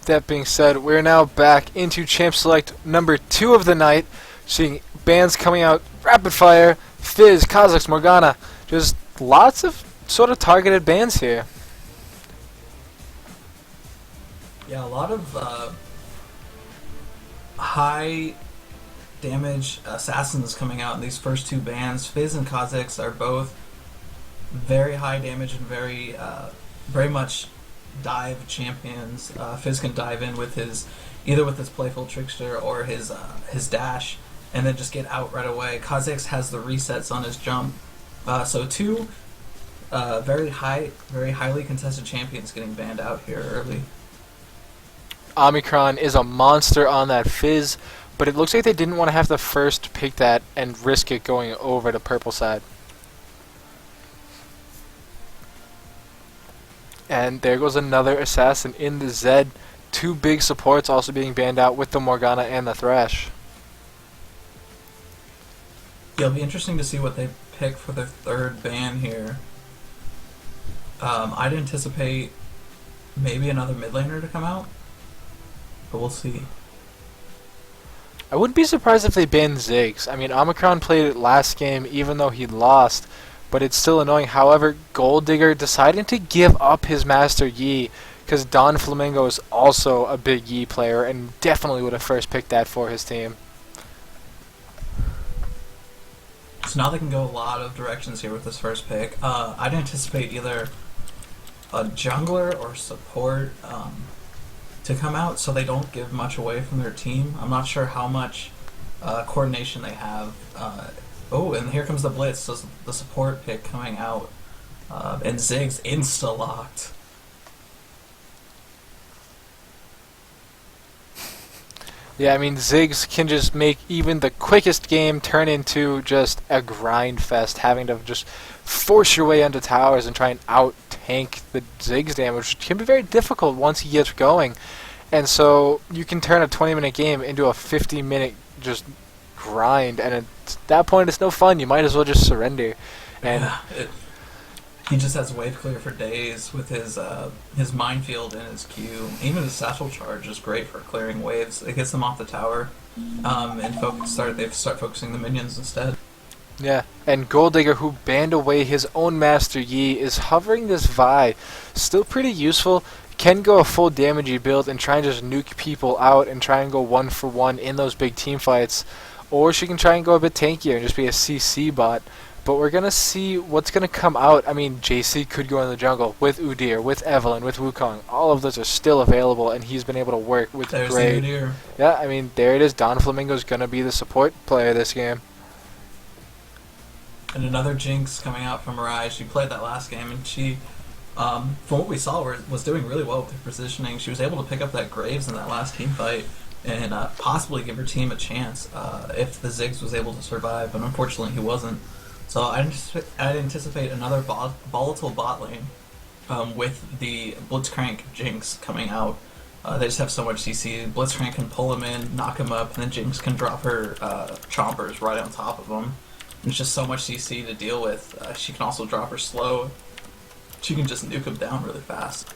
That being said, we're now back into Champ Select number 2 of the night, seeing bands coming out rapid fire, Fizz, Kha'Zix, Morgana, just lots of sort of targeted bands here. Yeah, a lot of high damage assassins coming out in these first two bands. Fizz and Kha'Zix are both very high damage and very much dive champions. Fizz can dive in with either with his playful trickster or his dash, and then just get out right away. Kha'Zix has the resets on his jump. So two very highly contested champions getting banned out here early. Omicron is a monster on that Fizz, but it looks like they didn't want to have to first pick that and risk it going over to purple side. And there goes another assassin in the Zed. Two big supports also being banned out with the Morgana and the Thresh. Yeah, it'll be interesting to see what they pick for their third ban here. I'd anticipate maybe another mid laner to come out, but we'll see. I wouldn't be surprised if they banned Ziggs. I mean, Omicron played it last game even though he lost, but it's still annoying. However, Gold Digger deciding to give up his Master Yi, because Don Flamingo is also a big Yi player and definitely would have first picked that for his team. So now they can go a lot of directions here with this first pick. I'd anticipate either a jungler or support to come out, so they don't give much away from their team. I'm not sure how much coordination they have. Oh, and here comes the blitz. So the support pick coming out, and Ziggs insta-locked. Yeah, I mean, Ziggs can just make even the quickest game turn into just a grind fest, having to just force your way into towers and try and out-tank the Ziggs damage, which can be very difficult once he gets going. And so you can turn a 20-minute game into a 50-minute just grind, and at that point it's no fun. You might as well just surrender. And Yeah, he just has wave clear for days with his minefield and his Q. Even his satchel charge is great for clearing waves. It gets them off the tower, and they start focusing the minions instead. yeah, and Gold Digger, who banned away his own Master Yi, is hovering this Vi. Still pretty useful. Can go a full damagey build and try and just nuke people out and try and go 1-for-1 in those big team fights. Or she can try and go a bit tankier and just be a CC bot. But we're going to see what's going to come out. I mean, JC could go in the jungle with Udyr, with Evelynn, with Wukong. All of those are still available, and he's been able to work with There's great. the Udyr. Yeah, I mean, there it is. Don Flamingo's going to be the support player this game. And another Jinx coming out from Mirage. She played that last game, and she, from what we saw, was doing really well with her positioning. She was able to pick up that Graves in that last team fight and possibly give her team a chance if the Ziggs was able to survive, but unfortunately he wasn't. So I'd anticipate another volatile bot lane with the Blitzcrank Jinx coming out. They just have so much CC. Blitzcrank can pull him in, knock him up, and then Jinx can drop her chompers right on top of him. There's just so much CC to deal with. She can also drop her slow. She can just nuke him down really fast.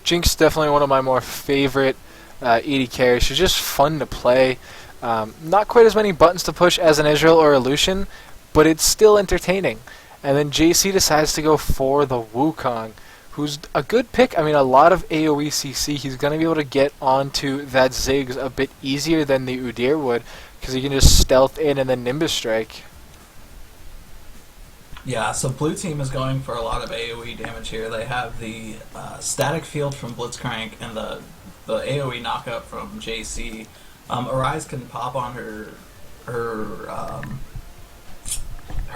Jinx definitely one of my more favorite ED carries. She's just fun to play. Not quite as many buttons to push as an Israel or a Lucian, but it's still entertaining. And then JC decides to go for the Wukong, who's a good pick. I mean, a lot of AoE CC. He's going to be able to get onto that Ziggs a bit easier than the Udyr would, because he can just stealth in and then Nimbus Strike. Yeah, so blue team is going for a lot of AoE damage here. They have the static field from Blitzcrank and the AoE knockup from JC. Arise can pop on her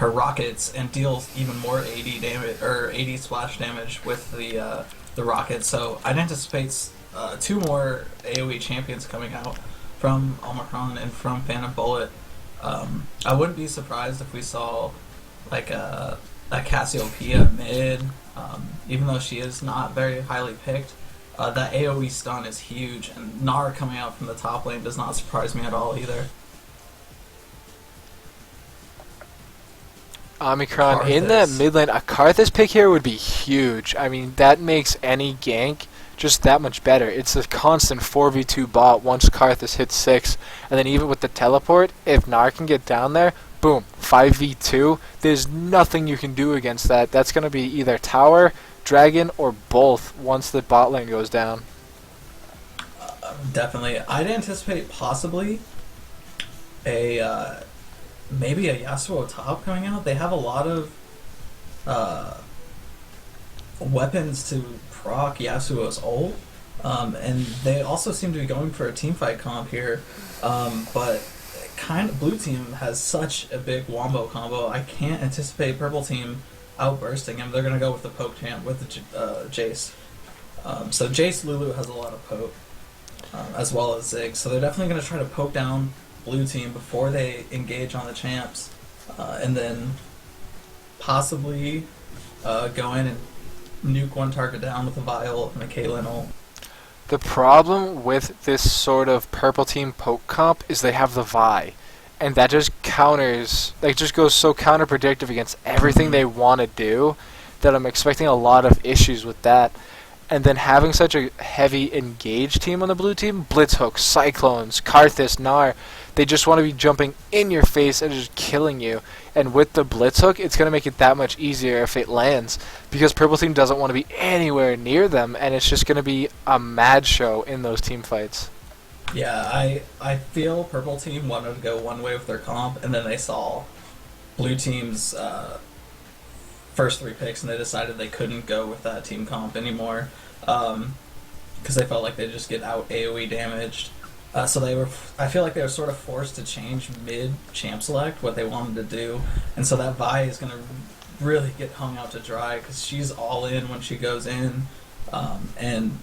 rockets and deals even more AD damage or AD splash damage with the rockets. So I'd anticipate two more AoE champions coming out from Omicron and from Phantom Bullet. I wouldn't be surprised if we saw like a Cassiopeia mid, even though she is not very highly picked. That AoE stun is huge, and Gnar coming out from the top lane does not surprise me at all either. Omicron in that Karthus. mid lane, a Karthus pick here would be huge. I mean, that makes any gank just that much better. It's a constant 4v2 bot once Karthus hits 6, and then even with the teleport, if Gnar can get down there, boom, 5v2. There's nothing you can do against that. That's going to be either tower, dragon, or both once the bot lane goes down. Definitely. I'd anticipate possibly a maybe a Yasuo top coming out. They have a lot of weapons to proc Yasuo's ult, and they also seem to be going for a teamfight comp here. But kind of blue team has such a big wombo combo. I can't anticipate purple team outbursting him. They're gonna go with the poke champ with the Jace. So Jace Lulu has a lot of poke, as well as Ziggs. So they're definitely gonna try to poke down blue team before they engage on the champs, and then possibly go in and nuke one target down with a Vial and a Caitlyn ult. The problem with this sort of purple team poke comp is they have the Vi, and that just counters, like, just goes so counterproductive against everything they want to do that I'm expecting a lot of issues with that. And then having such a heavy engaged team on the blue team, Blitz Hooks, Cyclones, Karthus, Gnar, they just want to be jumping in your face and just killing you. And with the Blitz Hook, it's going to make it that much easier if it lands, because purple team doesn't want to be anywhere near them, and it's just going to be a mad show in those team fights. Yeah, I feel purple team wanted to go one way with their comp, and then they saw blue team's first 3 picks, and they decided they couldn't go with that team comp anymore, because they felt like they'd just get out AoE damaged. So I feel like they were sort of forced to change mid champ select what they wanted to do, and so that Vi is going to really get hung out to dry because she's all in when she goes in, and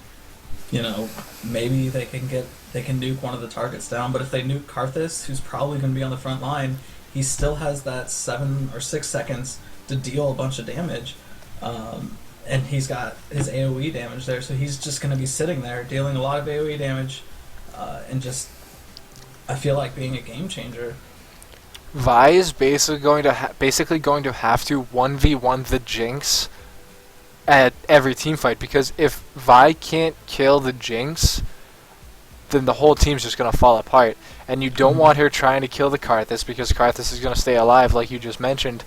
maybe they can nuke one of the targets down. But if they nuke Karthus, who's probably going to be on the front line, he still has that 7 or 6 seconds to deal a bunch of damage, and he's got his AoE damage there, so he's just going to be sitting there dealing a lot of AoE damage, and just, I feel like, being a game changer. Vi is basically going to have to 1v1 the Jinx at every team fight, because if Vi can't kill the Jinx, then the whole team's just going to fall apart. And you don't want her trying to kill the Karthus, because Karthus is going to stay alive, like you just mentioned.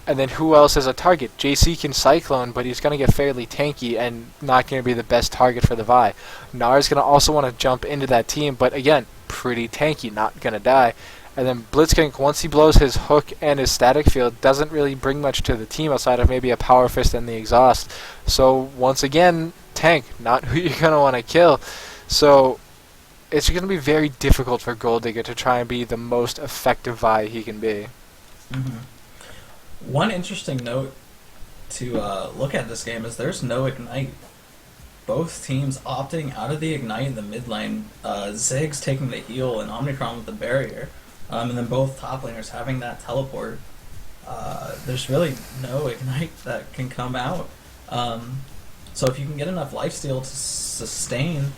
And then who else is a target? JC can Cyclone, but he's going to get fairly tanky and not going to be the best target for the Vi. Gnar's going to also want to jump into that team, but again, pretty tanky, not going to die. And then Blitzkrieg, once he blows his hook and his static field, doesn't really bring much to the team outside of maybe a power fist and the exhaust. So once again, tank, not who you're going to want to kill. So it's going to be very difficult for Gold-Digger to try and be the most effective Vi he can be. Mm-hmm. One interesting note to look at this game is there's no Ignite. Both teams opting out of the Ignite in the mid lane. Ziggs taking the heal and Omnicron with the barrier. And then both top laners having that teleport. There's really no Ignite that can come out. So if you can get enough lifesteal to sustain,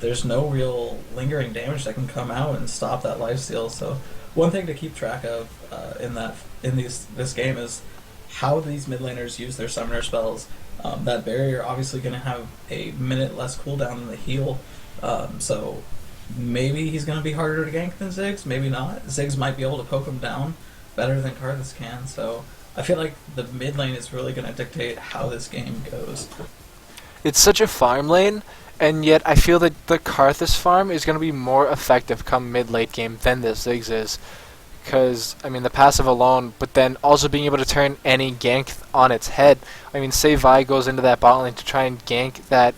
there's no real lingering damage that can come out and stop that lifesteal. So one thing to keep track of in this game is how these mid laners use their summoner spells. That barrier obviously going to have a minute less cooldown than the heal, so maybe he's going to be harder to gank than Ziggs, maybe not. Ziggs might be able to poke him down better than Karthus can, so I feel like the mid lane is really going to dictate how this game goes. It's such a farm lane, and yet I feel that the Karthus farm is going to be more effective come mid-late game than the Ziggs is. Because, I mean, the passive alone, but then also being able to turn any gank on its head. I mean, say Vi goes into that bot lane to try and gank that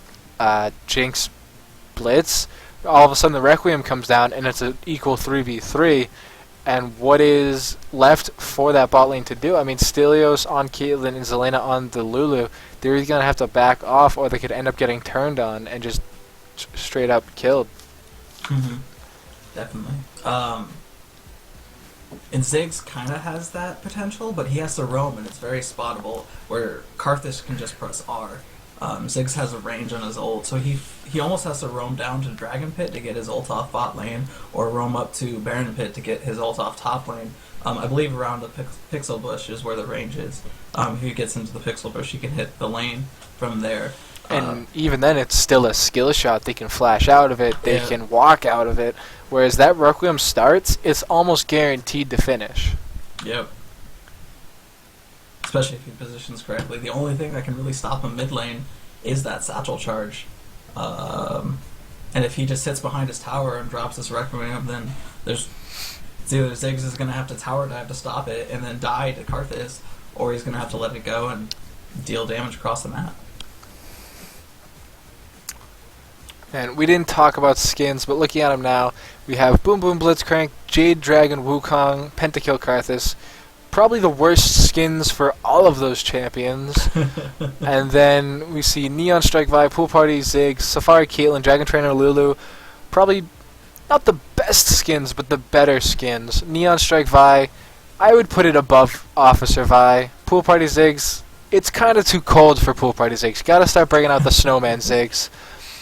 Jinx Blitz, all of a sudden the Requiem comes down and it's an equal 3v3, and what is left for that bot lane to do? I mean, Stelios on Caitlyn and Zelena on the Lulu, they're either going to have to back off or they could end up getting turned on and just straight up killed. Mm-hmm. Definitely. And Ziggs kind of has that potential, but he has to roam, and it's very spottable, where Karthus can just press R. Ziggs has a range on his ult, so he almost has to roam down to Dragon Pit to get his ult off bot lane, or roam up to Baron Pit to get his ult off top lane. I believe around the pixel bush is where the range is. If he gets into the pixel bush, he can hit the lane from there. And even then, it's still a skill shot. They can flash out of it. They can walk out of it. Whereas that Requiem starts, it's almost guaranteed to finish. Yep. Especially if he positions correctly. The only thing that can really stop him mid lane is that satchel charge. And if he just sits behind his tower and drops his Requiem, then it's either Ziggs is going to have to tower dive to stop it and then die to Karthus, or he's going to have to let it go and deal damage across the map. And we didn't talk about skins, but looking at them now, we have Boom Boom Blitzcrank, Jade Dragon Wukong, Pentakill Karthus. Probably the worst skins for all of those champions. And then we see Neon Strike Vi, Pool Party Ziggs, Safari Caitlyn, Dragon Trainer Lulu. Probably not the best skins, but the better skins. Neon Strike Vi, I would put it above Officer Vi. Pool Party Ziggs, it's kind of too cold for Pool Party Ziggs. Gotta start bringing out the Snowman Ziggs.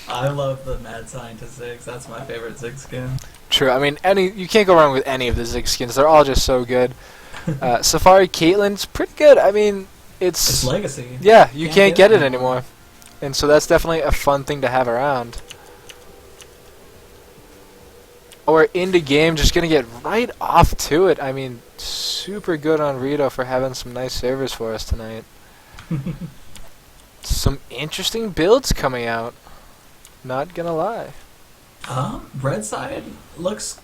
I love the Mad Scientist Ziggs. That's my favorite Ziggs skin. True. I mean, you can't go wrong with any of the Ziggs skins. They're all just so good. Safari Caitlyn's pretty good. I mean, it's legacy. Yeah, you can't get it anymore. And so that's definitely a fun thing to have around. Or into game, just gonna get right off to it. I mean, super good on Rito for having some nice servers for us tonight. Some interesting builds coming out. Not gonna lie. Red side looks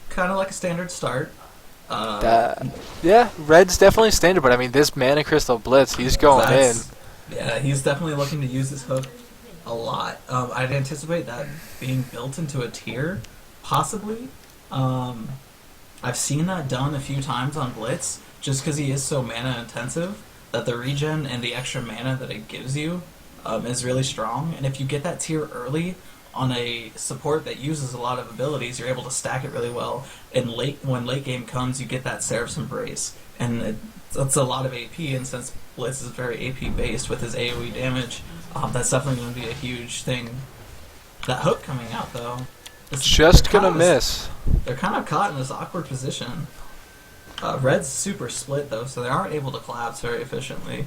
kind of like a standard start. Yeah, red's definitely standard, but I mean, this Mana Crystal Blitz, he's going in. Yeah, he's definitely looking to use his hook a lot. I'd anticipate that being built into a tier, possibly. I've seen that done a few times on Blitz, just because he is so mana intensive, that the regen and the extra mana that it gives you is really strong. And if you get that tier early on a support that uses a lot of abilities, you're able to stack it really well. And when late game comes, you get that Seraph's Embrace, and that's a lot of AP. And since Blitz is very AP based with his AOE damage, that's definitely going to be a huge thing. That hook coming out though, just gonna miss. They're kind of caught in this awkward position. Red's super split though, so they aren't able to collapse very efficiently.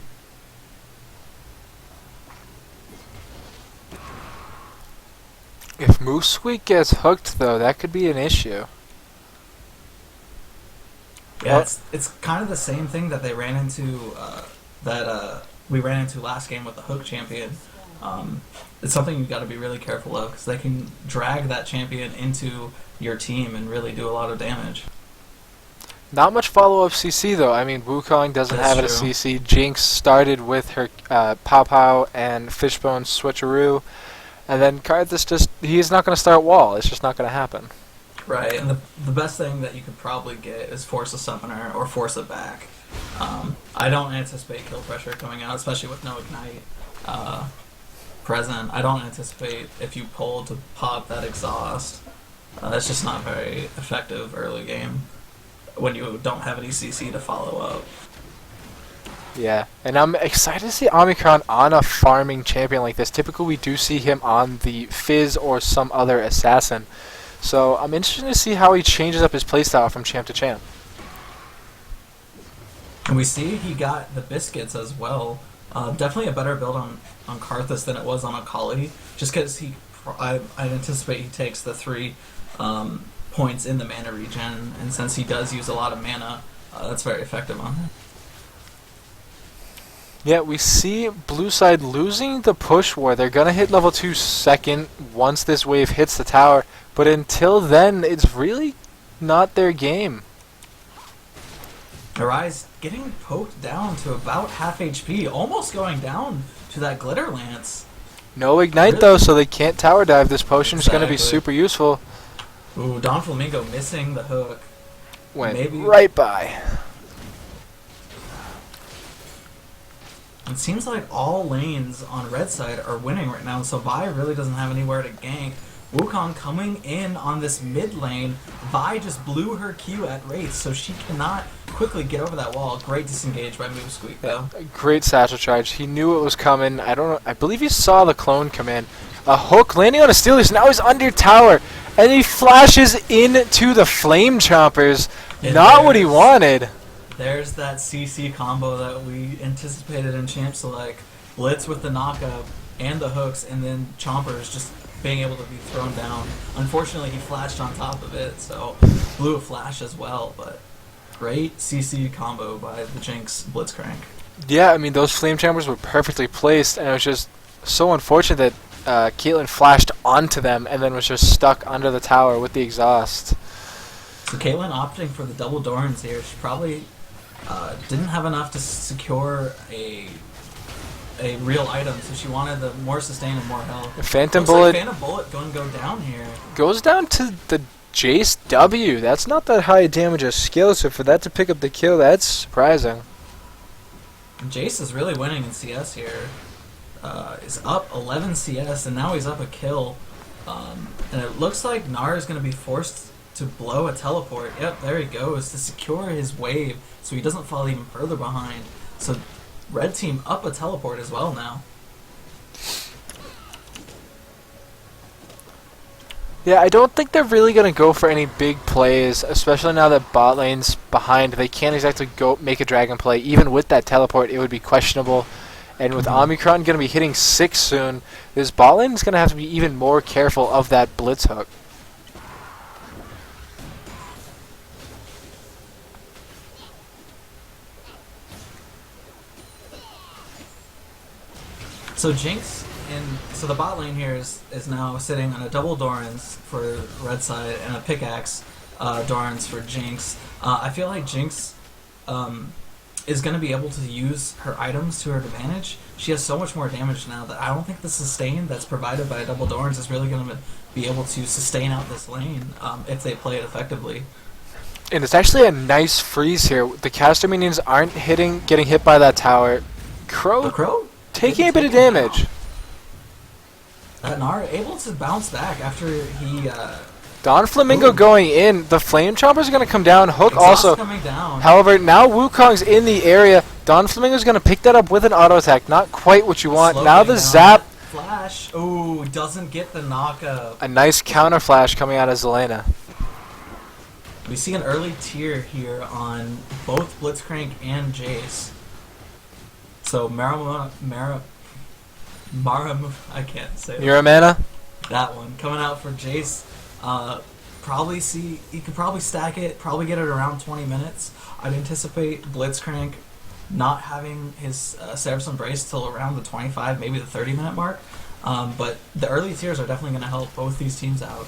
If Moosweek gets hooked, though, that could be an issue. Yeah, it's kind of the same thing that they ran into, we ran into last game with the Hook champion. It's something you've got to be really careful of, because they can drag that champion into your team and really do a lot of damage. Not much follow-up CC, though. I mean, Wukong doesn't have it as CC. Jinx started with her Pow Pow and Fishbone switcheroo. And then Karthus he's not going to start wall. It's just not going to happen. Right, and the best thing that you could probably get is force a summoner or force it back. I don't anticipate kill pressure coming out, especially with no ignite present. I don't anticipate if you pull to pop that exhaust. That's just not very effective early game when you don't have any CC to follow up. Yeah, and I'm excited to see Omicron on a farming champion like this. Typically, we do see him on the Fizz or some other assassin. So I'm interested to see how he changes up his playstyle from champ to champ. And we see he got the biscuits as well. Definitely a better build on Karthus than it was on Akali, just because I anticipate he takes the 3 points in the mana regen, and since he does use a lot of mana, that's very effective on him. Yeah, we see blue side losing the push war. They're going to hit level 2 second once this wave hits the tower. But until then, it's really not their game. Arise getting poked down to about half HP, almost going down to that Glitter Lance. No ignite, though, so they can't tower dive. This potion is going to be super useful. Ooh, Don Flamingo missing the hook. Went right by. It seems like all lanes on red side are winning right now, so Vi really doesn't have anywhere to gank. Wukong coming in on this mid lane. Vi just blew her Q at Wraith, so she cannot quickly get over that wall. Great disengage by Moosweek, though. Great satchel charge. He knew it was coming. I believe he saw the clone come in. A hook landing on a Steelers. Now he's under tower, and he flashes into the Flame Chompers. And Not what he wanted. There's that CC combo that we anticipated in Champ Select. Blitz with the knockup and the hooks, and then Chompers just being able to be thrown down. Unfortunately, he flashed on top of it, so blew a flash as well, but great CC combo by the Jinx Blitzcrank. Yeah, I mean, those flame chambers were perfectly placed, and it was just so unfortunate that Caitlyn flashed onto them and then was just stuck under the tower with the exhaust. So Caitlyn opting for the double Dorans here. She probably didn't have enough to secure a real item, so she wanted the more sustain and more health. Phantom Bullet, Phantom Bullet going to go down here. goes down to the Jace W. That's not that high damage of skill, so for that to pick up the kill, that's surprising. Jace is really winning in CS here. Is up 11 CS, and now he's up a kill. And it looks like Gnar is going to be forced to blow a teleport. Yep, there he goes, to secure his wave so he doesn't fall even further behind. So red team up a teleport as well now. Yeah, I don't think they're really going to go for any big plays, especially now that bot lane's behind. They can't exactly go make a dragon play. Even with that teleport, it would be questionable. And with Omicron going to be hitting 6 soon, this bot lane is going to have to be even more careful of that blitz hook. So Jinx, so the bot lane here is now sitting on a double Dorans for red side and a pickaxe Dorans for Jinx. I feel like Jinx is going to be able to use her items to her advantage. She has so much more damage now that I don't think the sustain that's provided by a double Dorans is really going to be able to sustain out this lane if they play it effectively. And it's actually a nice freeze here. The caster minions aren't getting hit by that tower. Crow taking a bit of damage. That Gnar able to bounce back after he... Don Flamingo going in. The Flame Chomper's going to come down. Hook Exhaust also. coming down. However, now Wukong's in the area. Don Flamingo's going to pick that up with an auto attack. Not quite what you want. Slow Now the down. zap. Flash. Ooh, doesn't get the knockup. A nice counter flash coming out of Zelena. We see an early tier here on both Blitzcrank and Jace. So I can't say that. Muramana? That one coming out for Jace. He could probably stack it, probably get it around 20 minutes. I'd anticipate Blitzcrank not having his Cerberus Embrace till around the 25, maybe the 30-minute mark. But the early tiers are definitely going to help both these teams out.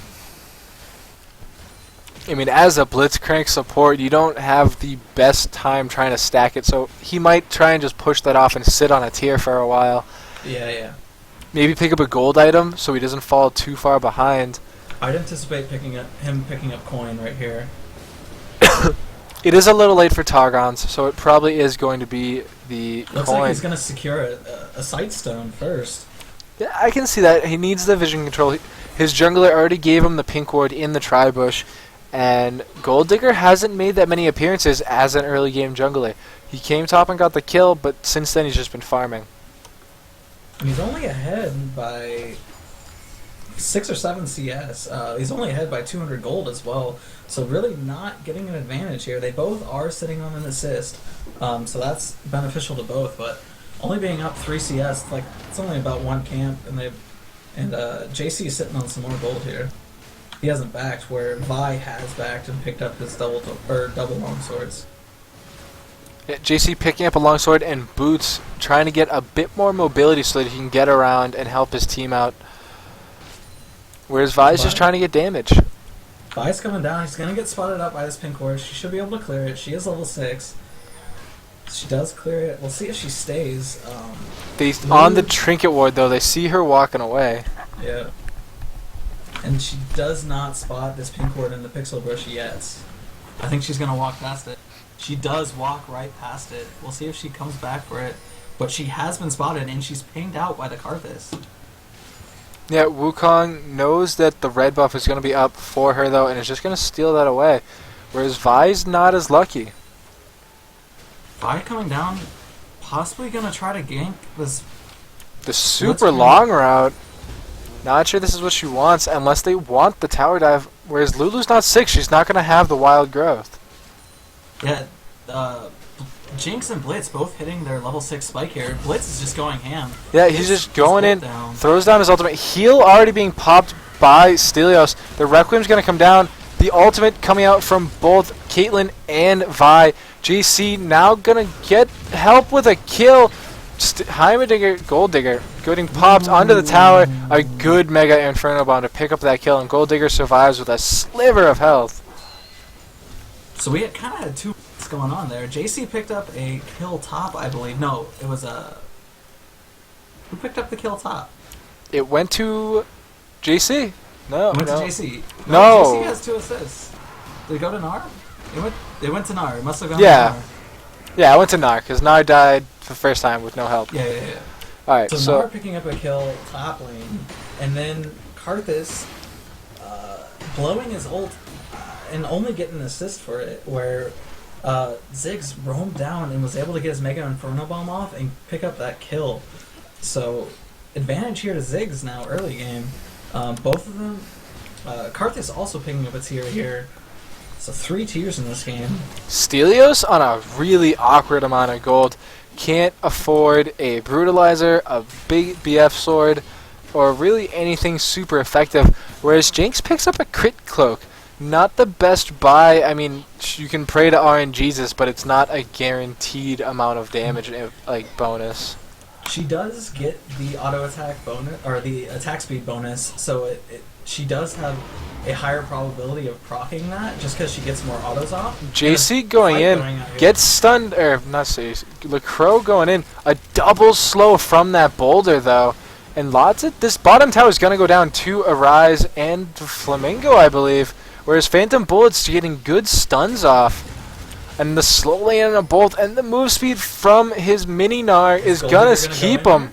I mean, as a Blitzcrank support, you don't have the best time trying to stack it, so he might try and just push that off and sit on a tier for a while. Yeah. Maybe pick up a gold item so he doesn't fall too far behind. I'd anticipate him picking up coin right here. It is a little late for Targons, so it probably is going to be the Looks coin. like he's going to secure a sight stone first. Yeah, I can see that. He needs the vision control. His jungler already gave him the pink ward in the tri-bush, and Gold Digger hasn't made that many appearances as an early game jungler. He came top and got the kill, but since then he's just been farming. And he's only ahead by 6 or 7 CS. He's only ahead by 200 gold as well. So really not getting an advantage here. They both are sitting on an assist. So that's beneficial to both. But only being up 3 CS, like it's only about 1 camp. And JC is sitting on some more gold here. He hasn't backed, where Vi has backed and picked up his double long swords. Yeah, JC picking up a longsword and Boots trying to get a bit more mobility so that he can get around and help his team out. Whereas Vi's just trying to get damage. Vi's coming down. He's going to get spotted up by this pink horse. She should be able to clear it. She is level 6. She does clear it. We'll see if she stays. On the trinket ward, though, they see her walking away. Yeah. And she does not spot this pink ward in the pixel bush yet. I think she's going to walk past it. She does walk right past it. We'll see if she comes back for it. But she has been spotted, and she's pinged out by the Karthus. Yeah, Wukong knows that the red buff is going to be up for her, though, and is just going to steal that away. Whereas Vi's not as lucky. Vi coming down, possibly going to try to gank this. The super long route. Not sure this is what she wants, unless they want the tower dive. Whereas Lulu's not 6, she's not going to have the wild growth. Yeah, Jinx and Blitz both hitting their level 6 spike here. Blitz is just going ham. Yeah, he's just going in, down. throws down his ultimate. Heal already being popped by Stelios. The Requiem's going to come down. The ultimate coming out from both Caitlyn and Vi. JC now going to get help with a kill. Heimerdinger, Gold Digger, getting popped onto the tower. A good Mega Inferno Bomb to pick up that kill, and Gold Digger survives with a sliver of health. So we kind of had two going on there. JC picked up a kill top, I believe. No, it was a... Who picked up the kill top? It went to JC. No, it went no. to JC. No. JC has 2 assists. Did it go to Nar? It went to Nar. It must have gone to Nar. Yeah, I went to Nar, because Nar died for the first time with no help. Yeah. Alright, so Nar picking up a kill top lane, and then Karthus blowing his ult and only getting an assist for it, where Ziggs roamed down and was able to get his Mega Inferno Bomb off and pick up that kill. So, advantage here to Ziggs now, early game. Both of them. Karthus also picking up a tier here. So 3 tiers in this game. Stelios on a really awkward amount of gold. Can't afford a Brutalizer, a big BF sword, or really anything super effective. Whereas Jinx picks up a crit cloak. Not the best buy. I mean, you can pray to RNGesus, but it's not a guaranteed amount of damage, like, bonus. She does get the auto attack bonus, or the attack speed bonus, so she does have a higher probability of proccing that, just because she gets more autos off. JC going in, gets stunned, or not JC, LaCroix going in, a double slow from that boulder though, and this bottom tower is going to go down to Arise and Flamingo, I believe, whereas Phantom Bullet's getting good stuns off. And the slow lane and a bolt and the move speed from his mini Gnar is gonna keep him.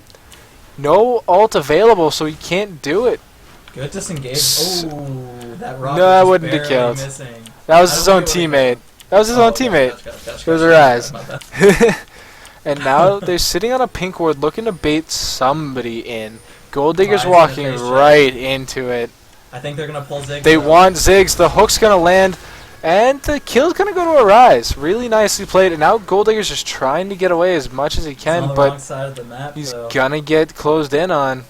No ult available, so he can't do it. Good disengage. Oh, that rock. No, I wouldn't have killed. Missing. That was his own teammate. That was his own teammate. It was Arise. And now they're sitting on a pink ward looking to bait somebody in. Gold Digger's walking right into it. I think they're gonna pull Ziggs. They want Ziggs. The hook's gonna land. And the kill's going to go to Arise. Really nicely played. And now Gold Digger's just trying to get away as much as he can. But he's going to get closed in on.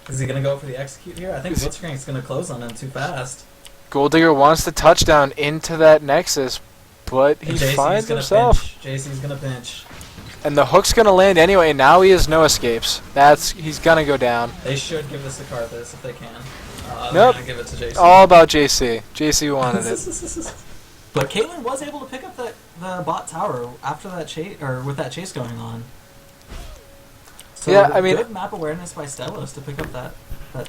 Is he going to go for the execute here? I think Blitzcrank's going to close on him too fast. Gold Digger wants the touchdown into that Nexus. But he finds himself. JC's going to pinch. And the hook's going to land anyway. And now he has no escapes. He's going to go down. They should give this to Karthus if they can. Nope. Give it to JC. All about JC. JC wanted it. But Caitlyn was able to pick up the bot tower after that chase, or with that chase going on. So yeah, I mean, good map awareness by Stellos to pick up that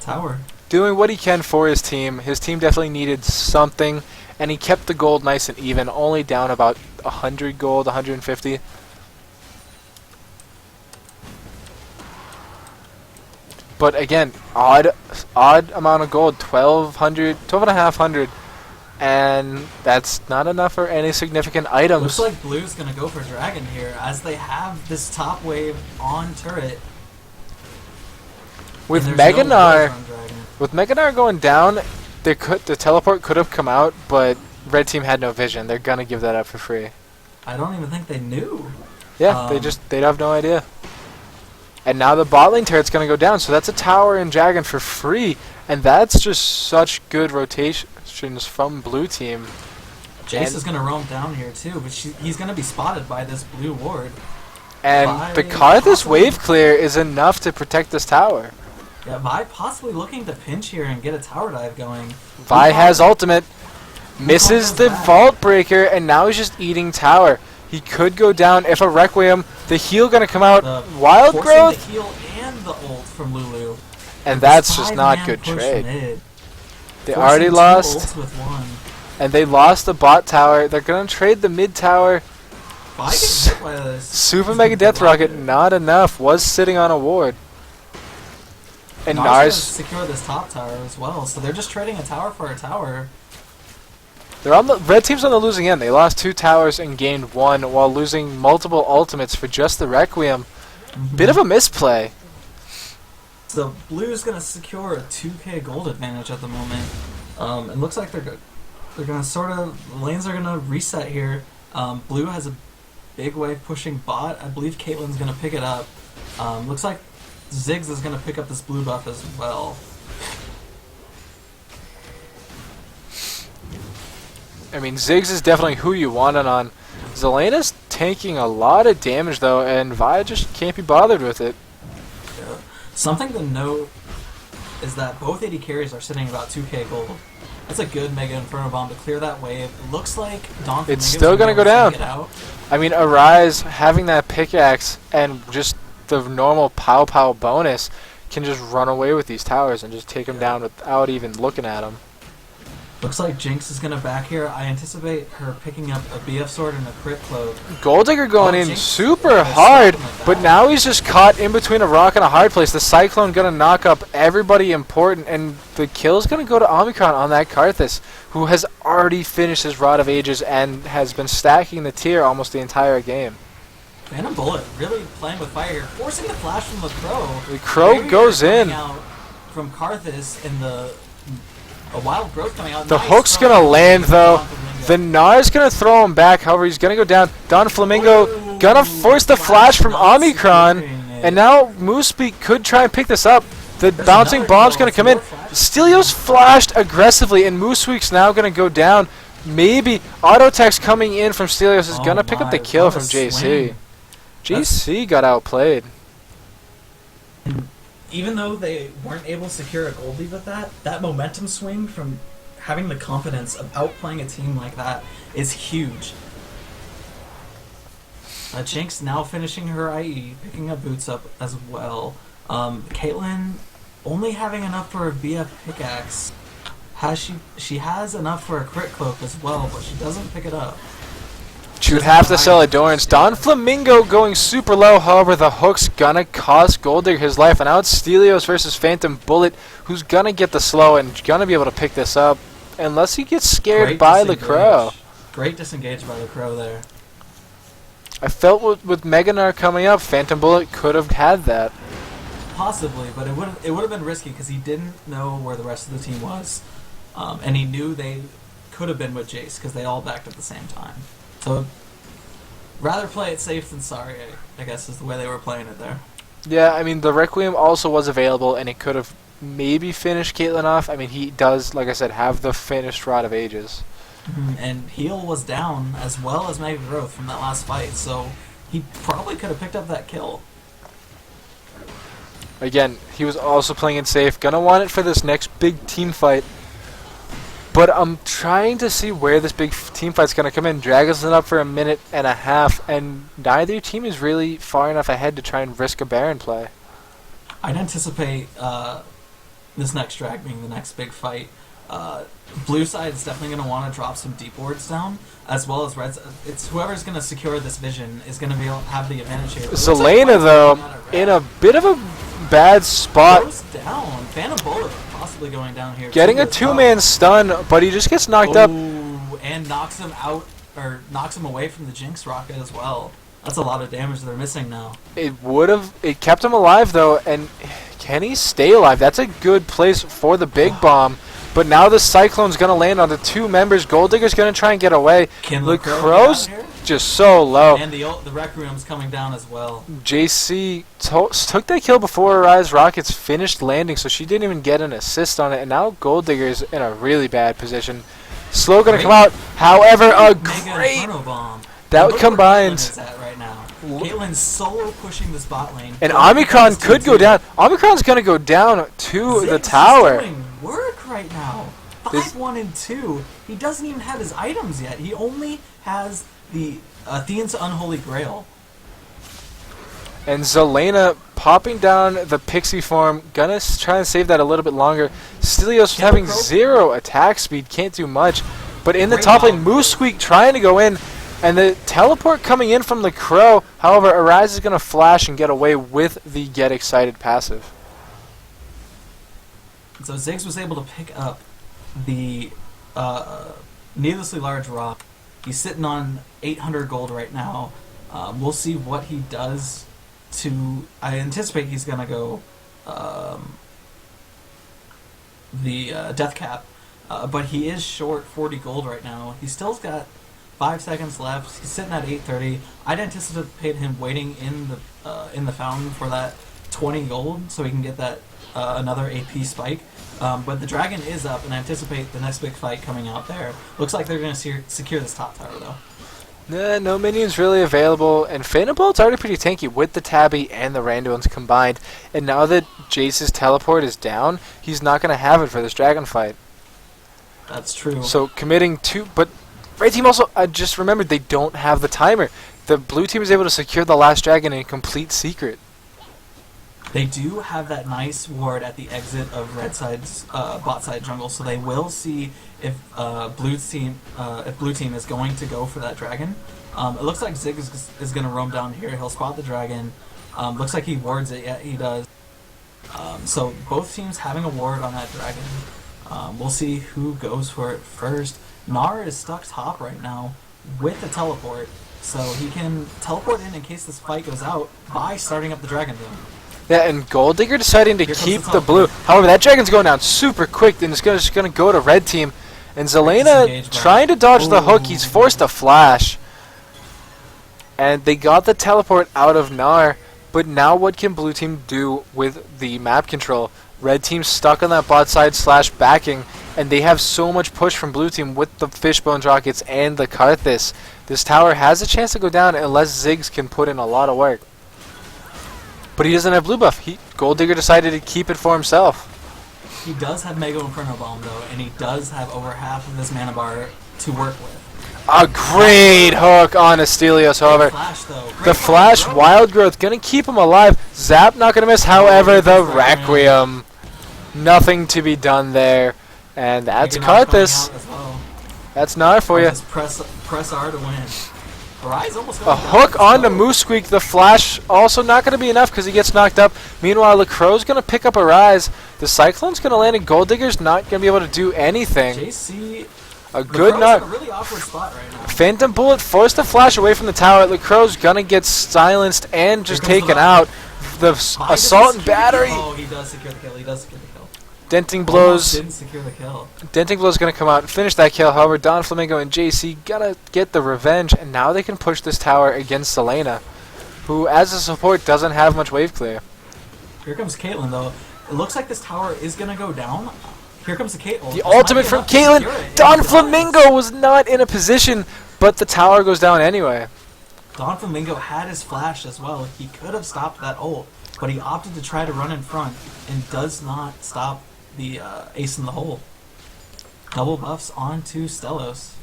tower. Doing what he can for his team. His team definitely needed something, and he kept the gold nice and even, only down about 100 gold, 150. But again, odd amount of gold, 12,500, and that's not enough for any significant items. Looks like Blue's gonna go for Dragon here, as they have this top wave on turret. With Mega Gnar, going down, the teleport could have come out, but Red Team had no vision. They're gonna give that up for free. I don't even think they knew. Yeah, they'd have no idea. And now the bot lane turret's going to go down, so that's a tower and dragon for free. And that's just such good rotations from blue team. Jace is going to roam down here too, but he's going to be spotted by this blue ward. And the Karthus wave clear is enough to protect this tower. Yeah, Vi possibly looking to pinch here and get a tower dive going. Vi has ultimate, misses the vault breaker, and now he's just eating tower. He could go down if a Requiem. The heal gonna come out. Wild Growth. The heal and the ult from Lulu. And that's just not good trade. They already lost. And they lost the bot tower. They're gonna trade the mid tower. Super Mega Death Rocket, not enough. Was sitting on a ward. And Nars secure this top tower as well. So they're just trading a tower for a tower. They're on the red team's on the losing end. They lost 2 towers and gained 1 while losing multiple ultimates for just the Requiem. Bit of a misplay. So Blue's gonna secure a 2k gold advantage at the moment. It looks like they're gonna sort of lanes are gonna reset here. Blue has a big wave pushing bot. I believe Caitlyn's going to pick it up. Looks like Ziggs is going to pick up this blue buff as well. I mean, Ziggs is definitely who you want it on. Zelena's tanking a lot of damage, though, and Vi just can't be bothered with it. Yeah. Something to note is that both AD carries are sitting about 2k gold. That's a good Mega Inferno Bomb to clear that wave. It looks like Don It's still going to go down. Out. I mean, Arise, having that pickaxe and just the normal pow-pow bonus, can just run away with these towers and just take them down without even looking at them. Looks like Jinx is going to back here. I anticipate her picking up a BF sword and a crit cloak. Gold Digger going in Jinx super hard, but now he's just caught in between a rock and a hard place. The Cyclone going to knock up everybody important, and the kill's going to go to Omicron on that Karthus, who has already finished his Rod of Ages and has been stacking the tier almost the entire game. Phantom Bullet really playing with fire here, forcing the flash from the Crow. The Crow goes in. Out from Karthus and a wild growth coming out. The nice hook's throw. going to land, though. The Nar's going to throw him back. However, he's going to go down. Don Flamingo going to force the flash from Omicron. And now Moosepeak could try and pick this up. The bouncing bomb's going to come in. Stelios flashed aggressively, and Moosepeak's now going to go down. Maybe Autotex coming in from Stelios is going to pick up the kill from JC. JC got outplayed. Even though they weren't able to secure a gold lead with that momentum swing from having the confidence of outplaying a team like that is huge. Jinx now finishing her IE, picking up boots up as well. Caitlyn only having enough for a BF pickaxe. She has enough for a crit cloak as well, but she doesn't pick it up. She would have to sell Adorance. Don Flamingo going super low, however, the hook's gonna cost Gold Digger his life, and now it's Stelios versus Phantom Bullet, who's gonna get the slow and gonna be able to pick this up, unless he gets scared by the Crow. Great disengage by the Crow there. I felt with Meganar coming up, Phantom Bullet could have had that. Possibly, but it would have been risky because he didn't know where the rest of the team was, and he knew they could have been with Jace because they all backed at the same time. So, rather play it safe than sorry, I guess is the way they were playing it there. Yeah, I mean, the Requiem also was available, and it could have maybe finished Caitlyn off. I mean, he does, like I said, have the finished Rod of Ages. And Heal was down, as well as Mega Growth from that last fight, so he probably could have picked up that kill. Again, he was also playing it safe. Gonna want it for this next big team fight. But I'm trying to see where this big team fight's going to come in. Dragon's been up for a minute and a half, and neither team is really far enough ahead to try and risk a Baron play. I'd anticipate this next drag being the next big fight. Blue side is definitely going to want to drop some deep wards down, as well as red. It's whoever's going to secure this vision is going to be able to have the advantage here. Selena, though, in a bit of a bad spot. Goes down. Phantom Bullet possibly going down here. Getting a two-man stun, but he just gets knocked up. And knocks him out, or knocks him away from the Jinx rocket as well. That's a lot of damage they're missing now. It kept him alive, though, and can he stay alive? That's a good place for the big bomb. But now the Cyclone's going to land on the two members. Gold Digger's going to try and get away. The Crow's just so low. And the Requiem's coming down as well. JC took that kill before Rise Rockets finished landing, so she didn't even get an assist on it. And now Gold Digger's in a really bad position. Slow going to come out. However, a great bomb. That combined. Right now. Caitlyn's solo pushing this bot lane. And Omicron could go down. Omicron's going to go down to the tower. Doing work right now. 5-1 and 2. He doesn't even have his items yet. He only has the Theon's Unholy Grail. And Zelena popping down the Pixie form. Gonna try and save that a little bit longer. Stelios having 0 attack speed. Can't do much. But in the top lane, Moose Squeak trying to go in. And the teleport coming in from the Crow. However, Arise is going to flash and get away with the Get Excited passive. So Ziggs was able to pick up the needlessly large rock. He's sitting on 800 gold right now. We'll see what he does to... I anticipate he's going to go the death cap. But he is short 40 gold right now. He still's got 5 seconds left. He's sitting at 830. I'd anticipate him waiting in the fountain for that 20 gold so he can get that another AP spike. But the dragon is up, and I anticipate the next big fight coming out there. Looks like they're going to secure this top tower, though. Nah, no minions really available, and Phantom Bolt's already pretty tanky with the Tabby and the Randuins combined. And now that Jace's teleport is down, he's not going to have it for this dragon fight. That's true. So committing to, but red team also, I just remembered they don't have the timer. The blue team is able to secure the last dragon in complete secret. They do have that nice ward at the exit of red side's bot side jungle, so they will see if blue team is going to go for that dragon. It looks like Zig is going to roam down here. He'll spot the dragon. Looks like he wards it. Yeah, he does. So both teams having a ward on that dragon. We'll see who goes for it first. Gnar is stuck top right now with the teleport, so he can teleport in case this fight goes out by starting up the dragon room. Yeah, and Gold Digger deciding to keep the blue. However, that dragon's going down super quick, and it's just going to go to red team. And Zelena trying to dodge the hook. He's forced a flash. And they got the teleport out of Gnar. But now what can blue team do with the map control? Red team's stuck on that bot side / backing, and they have so much push from blue team with the Fishbones rockets and the Karthus. This tower has a chance to go down unless Ziggs can put in a lot of work. But he doesn't have blue buff. Gold Digger decided to keep it for himself. He does have Mega Inferno Bomb though, and he does have over half of his mana bar to work with. A great hook on Astelios, however. The flash, Wild Growth, gonna keep him alive. Zap not gonna miss, however, the Requiem. Nothing to be done there. And that's Karthus. That's Gnar for you. Press R to win. A hook onto Moose Squeak. The flash also not going to be enough because he gets knocked up. Meanwhile, LaCroix's going to pick up a rise. The Cyclone's going to land, and Gold Digger's not going to be able to do anything. JC, a good knock. in a really awkward spot right now. Phantom Bullet forced the flash away from the tower. LaCroix's going to get silenced and just taken out. The assault and battery. Oh, he does secure the kill. He does secure the kill. Denting Blows. Didn't secure the kill. Denting Blows going to come out and finish that kill. However, Don Flamingo and JC got to get the revenge, and now they can push this tower against Selena, who, as a support, doesn't have much wave clear. Here comes Caitlyn, though. It looks like this tower is going to go down. Here comes the Caitlyn. The ultimate from Caitlyn. Don Flamingo was not in a position, but the tower goes down anyway. Don Flamingo had his flash as well. He could have stopped that ult, but he opted to try to run in front and does not stop the ace in the hole. Double buffs onto Stelos.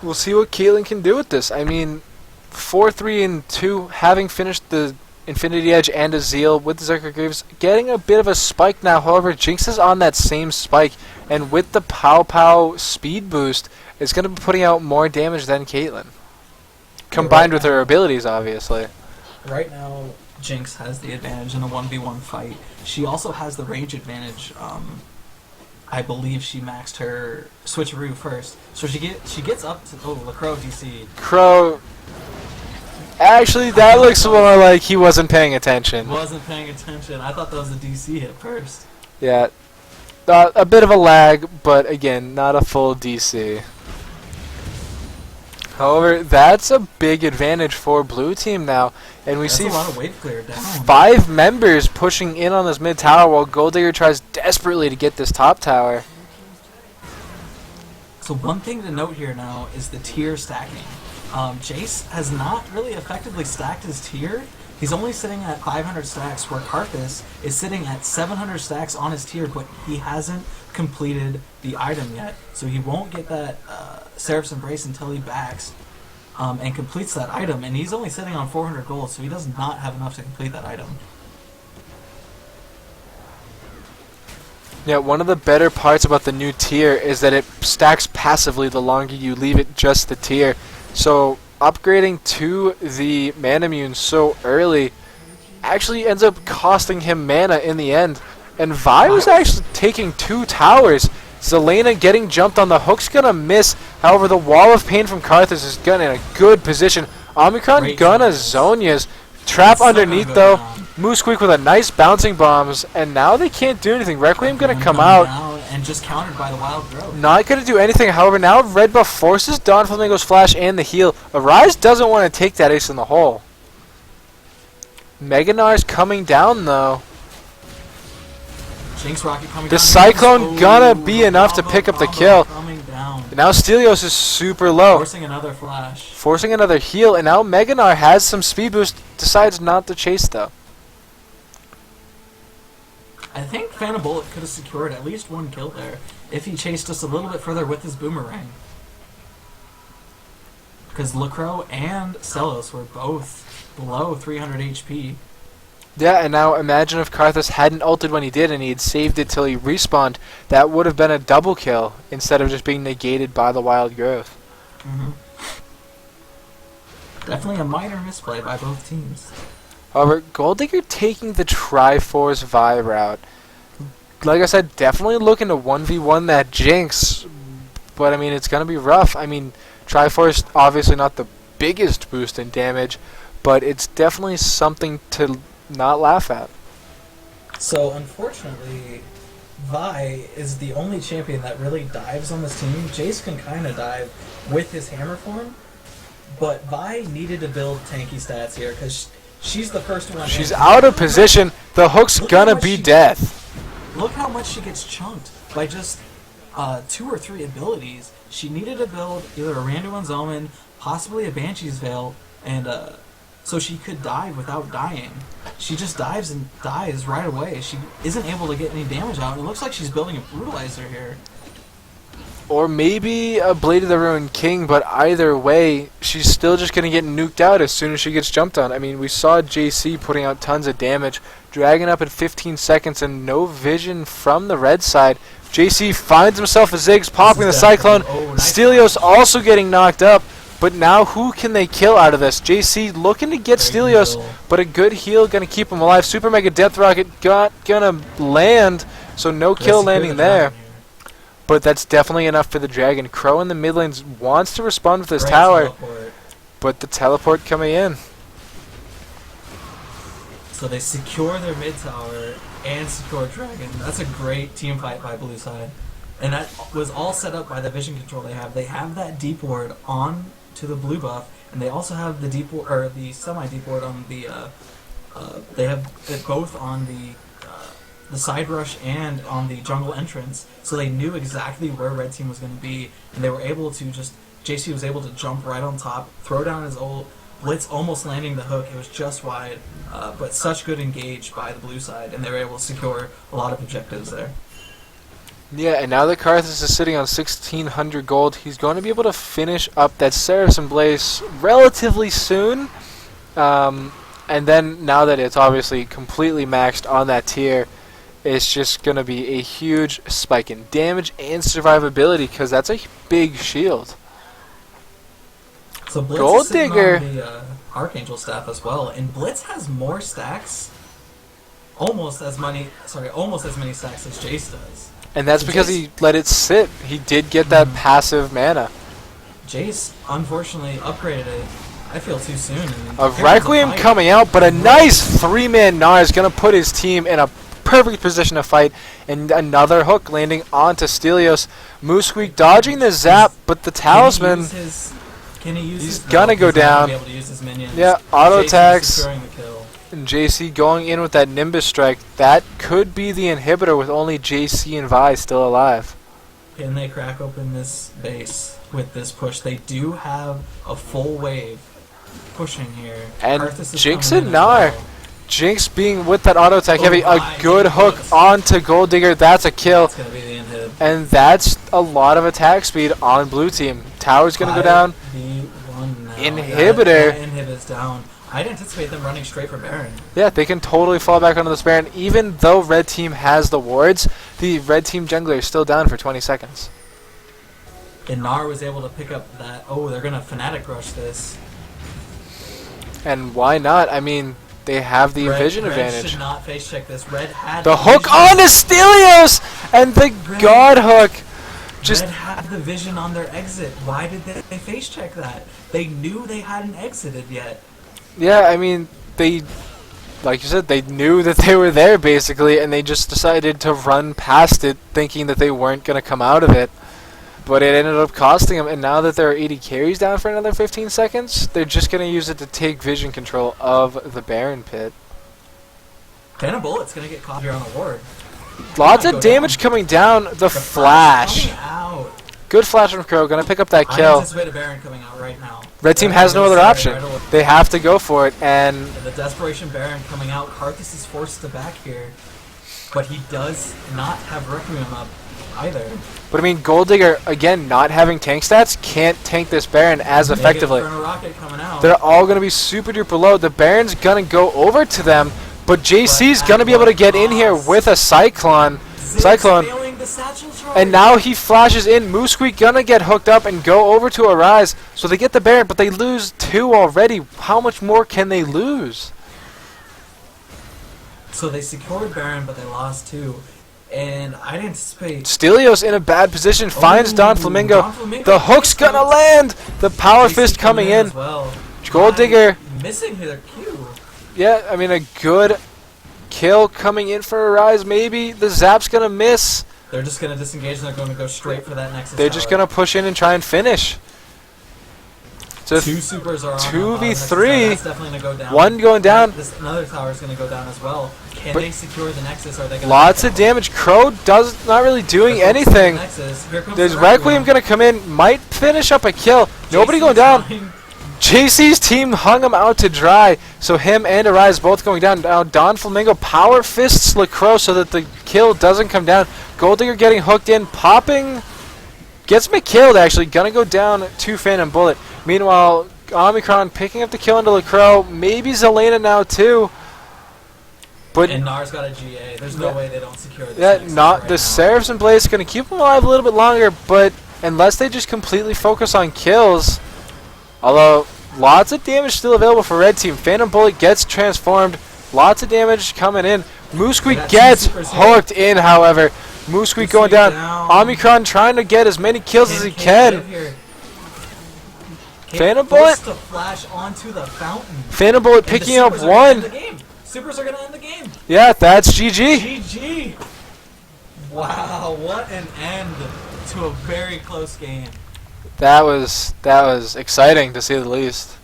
We'll see what Caitlyn can do with this. I mean, 4-3-2, having finished the Infinity Edge and a Zeal with the Zerker Greaves, getting a bit of a spike now. However, Jinx is on that same spike, and with the Pow Pow speed boost, it's going to be putting out more damage than Caitlyn. Combined with her abilities, obviously. Right now, Jinx has the advantage in a 1v1 fight. She also has the range advantage. I believe she maxed her switcheroo first, so she gets up to LaCroix DC. Crow. Actually, that looks more like he wasn't paying attention. Wasn't paying attention. I thought that was a DC hit first. Yeah, a bit of a lag, but again, not a full DC. However, that's a big advantage for blue team now, and we see a lot of wave clear down. 5 members pushing in on this mid tower while Gold Digger tries desperately to get this top tower. So one thing to note here now is the tier stacking. Jace has not really effectively stacked his tier. He's only sitting at 500 stacks, where Karthus is sitting at 700 stacks on his tier, but he hasn't completed the item yet. So he won't get that Seraph's Embrace until he backs and completes that item. And he's only sitting on 400 gold, so he does not have enough to complete that item. Yeah, one of the better parts about the new tier is that it stacks passively the longer you leave it just the tier. So upgrading to the Manamune so early actually ends up costing him mana in the end. And Vi was actually taking 2 towers. Zelena getting jumped on the hook's gonna miss. However, the Wall of Pain from Karthus is gonna in a good position. Omicron gonna Zhonya's. Trap underneath though. Moose Squeak with a nice bouncing bombs, and now they can't do anything. Requiem gonna come out. and just countered by the Wild Growth. Not going to do anything. However, now red buff forces Don Flamingo's flash and the heal. Arise doesn't want to take that ace in the hole. Meganar's coming down, though. Jinx Rocket coming The down. Cyclone gonna be enough to pick up the kill. Coming down. Now Stelios is super low. Forcing another flash. Forcing another heal, and now Meganar has some speed boost. Decides not to chase, though. I think Phantom Bullet could have secured at least one kill there if he chased us a little bit further with his boomerang. Because Lacroix and Celos were both below 300 HP. Yeah, and now imagine if Karthus hadn't ulted when he did and he had saved it till he respawned. That would have been a double kill instead of just being negated by the Wild Growth. Definitely a minor misplay by both teams. However, Golddigger taking the Triforce Vi route. Like I said, definitely looking to 1v1 that Jinx. But, I mean, it's going to be rough. I mean, Triforce, obviously not the biggest boost in damage, but it's definitely something to not laugh at. So, unfortunately, Vi is the only champion that really dives on this team. Jace can kind of dive with his hammer form, but Vi needed to build tanky stats here because she's the first one. She's out of position. The hook's gonna be death. Look how much she gets chunked by just 2 or 3 abilities. She needed to build either a Randuin's Omen, possibly a Banshee's Veil, and so she could dive without dying. She just dives and dies right away. She isn't able to get any damage out. And it looks like she's building a Brutalizer here. Or maybe a Blade of the Ruined King, but either way, she's still just going to get nuked out as soon as she gets jumped on. I mean, we saw JC putting out tons of damage, dragging up at 15 seconds, and no vision from the red side. JC finds himself a Ziggs, popping the Cyclone. Nice Stelios also getting knocked up, but now who can they kill out of this? JC looking to get Stelios, but a good heal going to keep him alive. Super Mega Death Rocket gonna land, so no kill landing there. But that's definitely enough for the Dragon. Crow in the mid lanes wants to respond with his tower, but the teleport coming in. So they secure their mid tower and secure Dragon. That's a great team fight by blue side. And that was all set up by the vision control they have. They have that deep ward on to the blue buff, and they also have the deep ward, or the semi-deep ward on the, they have it both on the side rush and on the jungle entrance, so they knew exactly where red team was going to be, and they were able to JC was able to jump right on top, throw down his ult, Blitz almost landing the hook. It was just wide, but such good engage by the blue side, and they were able to secure a lot of objectives there. Yeah, and now that Karthus is sitting on 1,600 gold, he's going to be able to finish up that Saracen Blaze relatively soon. And then, now that it's obviously completely maxed on that tier, it's just going to be a huge spike in damage and survivability, because that's a big shield. So Blitz Gold is sitting Digger on the Archangel staff as well, and Blitz has more stacks, almost as many stacks as Jace does. And that's because he let it sit. He did get that passive mana. Jace, unfortunately, upgraded it, I feel, too soon. A Requiem coming out, but a nice 3-man Gnar is going to put his team in a perfect position to fight. And another hook landing onto Stelios. Moosequeak dodging the zap, but the Talisman, he's going to go down. Yeah, auto attacks. And JC going in with that Nimbus Strike. That could be the inhibitor with only JC and Vi still alive. Can they crack open this base with this push? They do have a full wave pushing here. And Jinx and Gnar. Well. Jinx being with that auto attack heavy. A good hook onto Gold Digger. That's a kill. That's gonna be the inhib. And that's a lot of attack speed on blue team. Tower's going to go down. Inhibitor. That inhib is down. I'd anticipate them running straight for Baron. Yeah, they can totally fall back onto this Baron. Even though red team has the wards, the red team jungler is still down for 20 seconds. And Gnar was able to pick up that, they're going to Fnatic rush this. And why not? I mean, they have the vision Red advantage. Should not face check this. Red had the hook on Stelios! And the God hook. Red had the vision on their exit. Why did they face check that? They knew they hadn't exited yet. Yeah, I mean, they like you said, they knew that they were there basically, and they just decided to run past it, thinking that they weren't going to come out of it. But it ended up costing them, and now that there are 80 carries down for another 15 seconds, they're just going to use it to take vision control of the Baron pit. Phantom Bullet's going to get caught here on a ward. Lots of damage coming down. The flash. Coming out. Good flash from Crow. Going to pick up that I kill. anticipate a Baron coming out right now. Red team has no other option. They have to go for it, and the Desperation Baron coming out. Karthus is forced to back here, but he does not have Requiem up either. But I mean, Gold Digger, again, not having tank stats, can't tank this Baron as effectively. Rocket coming out. They're all going to be super duper low. The Baron's going to go over to them, but JC's going to be able to get in here with a Cyclone. And now he flashes in. Moosequeak going to get hooked up and go over to Arise. So they get the Baron, but they lose 2 already. How much more can they lose? So they secured Baron, but they lost 2. And I'd anticipate... Stelios in a bad position, finds Don Flamingo. The hook's going to land. The Power Fist coming in. Well. Gold Digger. Missing their Q. Yeah, I mean, a good kill coming in for Arise, maybe. The Zap's going to miss. They're just going to disengage and they're going to go straight for that Nexus They're tower. just going to push in and try and finish. So 2 supers are on 2v3. That's definitely going to go down. One going down. Another tower is going to go down as well. Can they secure the Nexus? Are they going lots of damage. Crow not really doing anything. There's Requiem going to come in. Might finish up a kill. Nobody going down. JC's team hung him out to dry, so him and Arise both going down. Now Don Flamingo power fists LaCroix so that the kill doesn't come down. Gold Digger getting hooked in, popping, gets me killed actually. Gonna go down to Phantom Bullet. Meanwhile, Omicron picking up the kill into LaCroix. Maybe Zelena now too. But and Nar's got a GA. There's no way they don't secure this. Yeah, not the Seraphs and Blaze gonna keep them alive a little bit longer, but unless they just completely focus on kills. Although, lots of damage still available for Red Team. Phantom Bullet gets transformed. Lots of damage coming in. Moosequeak gets hooked in, however. Moosequeak going down. Omicron trying to get as many kills as he can. Phantom Bullet. Flash onto the fountain. Phantom Bullet picking up 1. Supers are going to end the game. Yeah, that's GG. GG. Wow, what an end to a very close game. That was exciting to say the least.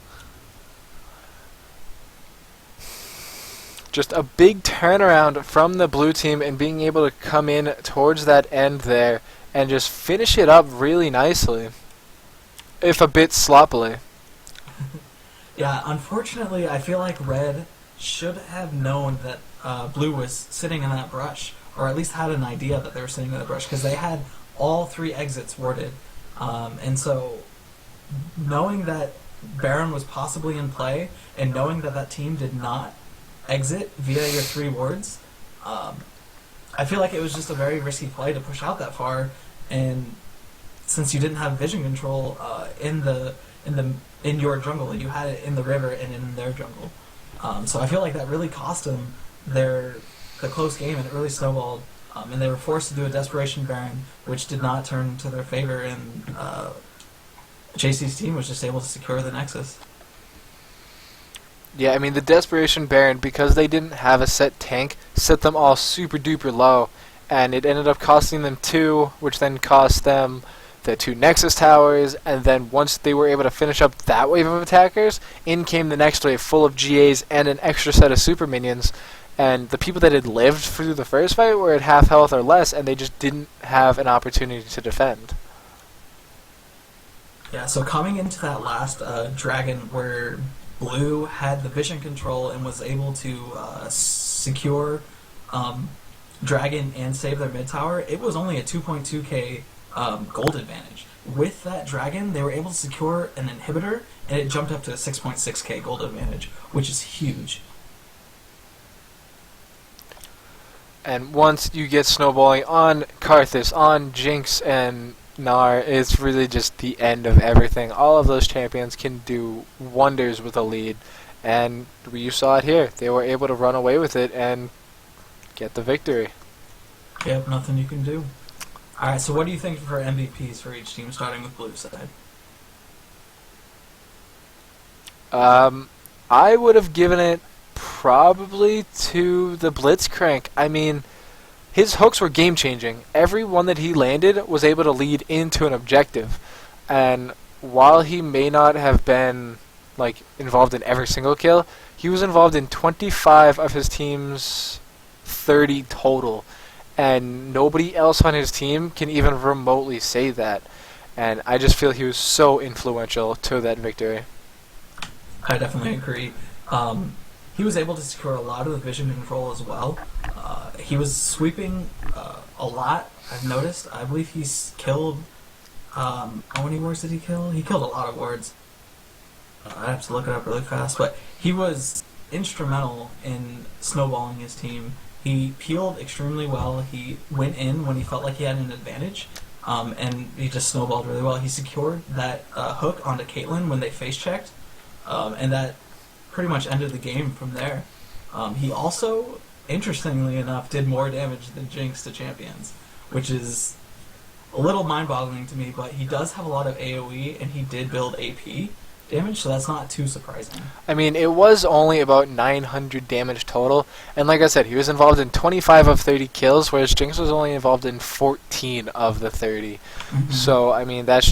Just a big turnaround from the blue team and being able to come in towards that end there and just finish it up really nicely, if a bit sloppily. Yeah, unfortunately, I feel like Red should have known that Blue was sitting in that brush, or at least had an idea that they were sitting in that brush, because they had all 3 exits warded. And so, knowing that Baron was possibly in play, and knowing that that team did not exit via your 3 wards, I feel like it was just a very risky play to push out that far. And since you didn't have vision control in your jungle, you had it in the river and in their jungle. So I feel like that really cost them the close game, and it really snowballed. And they were forced to do a Desperation Baron, which did not turn to their favor, and JC's team was just able to secure the Nexus. Yeah, I mean, the Desperation Baron, because they didn't have a set tank, set them all super duper low, and it ended up costing them 2, which then cost them the 2 Nexus towers, and then once they were able to finish up that wave of attackers, in came the next wave full of GAs and an extra set of super minions. And the people that had lived through the first fight were at half health or less, and they just didn't have an opportunity to defend. Yeah, so coming into that last dragon where Blue had the vision control and was able to secure dragon and save their mid tower, it was only a 2.2k gold advantage. With that dragon, they were able to secure an inhibitor, and it jumped up to a 6.6k gold advantage, which is huge. And once you get snowballing on Karthus, on Jinx, and Gnar, it's really just the end of everything. All of those champions can do wonders with a lead, and you saw it here. They were able to run away with it and get the victory. Yep, nothing you can do. Alright, so what do you think for MVPs for each team, starting with Blue side? I would have given it Probably to the Blitzcrank. I mean, his hooks were game changing. Every one that he landed was able to lead into an objective. And while he may not have been like involved in every single kill, he was involved in 25 of his team's 30 total. And nobody else on his team can even remotely say that. And I just feel he was so influential to that victory. I definitely agree. He was able to secure a lot of the vision control as well. He was sweeping a lot, I've noticed. I believe he's killed... how many wards did he kill? He killed a lot of wards. I have to look it up really fast. But he was instrumental in snowballing his team. He peeled extremely well. He went in when he felt like he had an advantage. And he just snowballed really well. He secured that hook onto Caitlyn when they face-checked. And that pretty much ended the game from there. He also, interestingly enough, did more damage than Jinx to champions, which is a little mind-boggling to me, but he does have a lot of AoE, and he did build AP damage, so that's not too surprising. I mean, it was only about 900 damage total, and like I said, he was involved in 25 of 30 kills, whereas Jinx was only involved in 14 of the 30. Mm-hmm. So, I mean, that's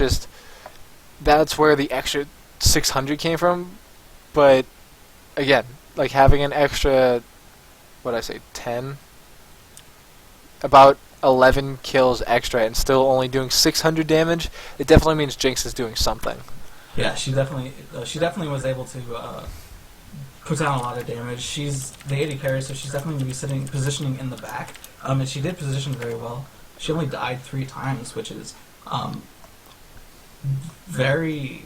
where the extra 600 came from, but again, like having an extra, what'd I say, 10? About 11 kills extra and still only doing 600 damage, it definitely means Jinx is doing something. Yeah, she definitely was able to put down a lot of damage. She's the AD carry, so she's definitely going to be positioning in the back, and she did position very well. She only died 3 times, which is very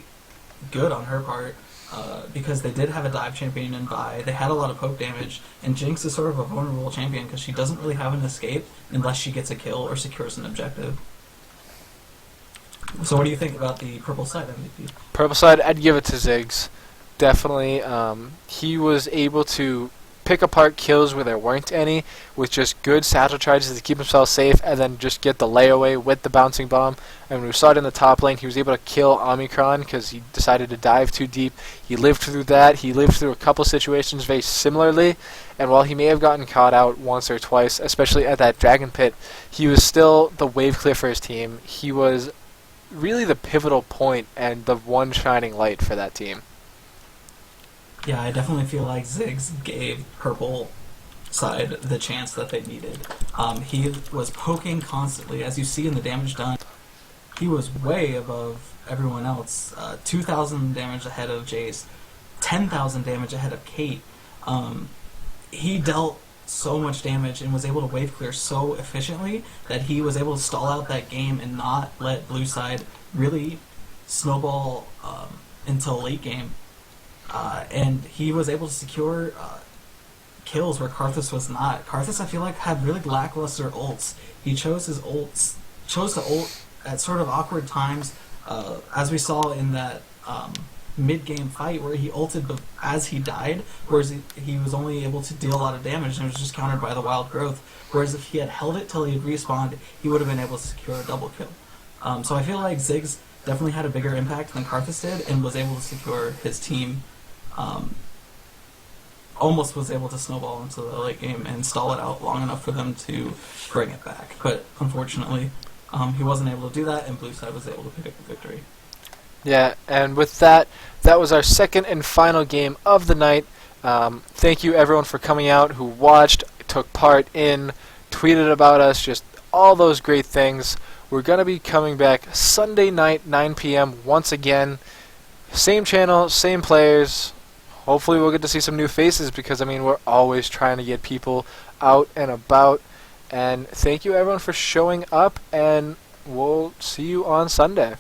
good on her part. Because they did have a dive champion in Vi. They had a lot of poke damage, and Jinx is sort of a vulnerable champion because she doesn't really have an escape unless she gets a kill or secures an objective. So what do you think about the purple side MVP? Purple side, I'd give it to Ziggs. Definitely. He was able to pick apart kills where there weren't any with just good satchel charges to keep himself safe, and then just get the layaway with the bouncing bomb. And when we saw it in the top lane, he was able to kill Omicron because he decided to dive too deep. He lived through that. He lived through a couple situations very similarly, and while he may have gotten caught out once or twice, especially at that Dragon Pit, he was still the wave clear for his team. He was really the pivotal point and the one shining light for that team. Yeah, I definitely feel like Ziggs gave purple side the chance that they needed. He was poking constantly, as you see in the damage done. He was way above everyone else. 2,000 damage ahead of Jace, 10,000 damage ahead of Kate. He dealt so much damage and was able to wave clear so efficiently that he was able to stall out that game and not let blue side really snowball until late game. And he was able to secure kills where Karthus was not. Karthus, I feel like, had really lackluster ults. He chose to ult at sort of awkward times, as we saw in that mid-game fight where he ulted as he died, whereas he was only able to deal a lot of damage and it was just countered by the wild growth. Whereas if he had held it till he had respawned, he would have been able to secure a double kill. So I feel like Ziggs definitely had a bigger impact than Karthus did and was able to secure his team. Almost was able to snowball into the late game and stall it out long enough for them to bring it back. But unfortunately, he wasn't able to do that, and blue side was able to pick up the victory. Yeah, and with that, that was our second and final game of the night. Thank you everyone for coming out who watched, took part in, tweeted about us, just all those great things. We're going to be coming back Sunday night, 9 p.m. once again. Same channel, same players. Hopefully we'll get to see some new faces because, I mean, we're always trying to get people out and about. And thank you everyone for showing up, and we'll see you on Sunday.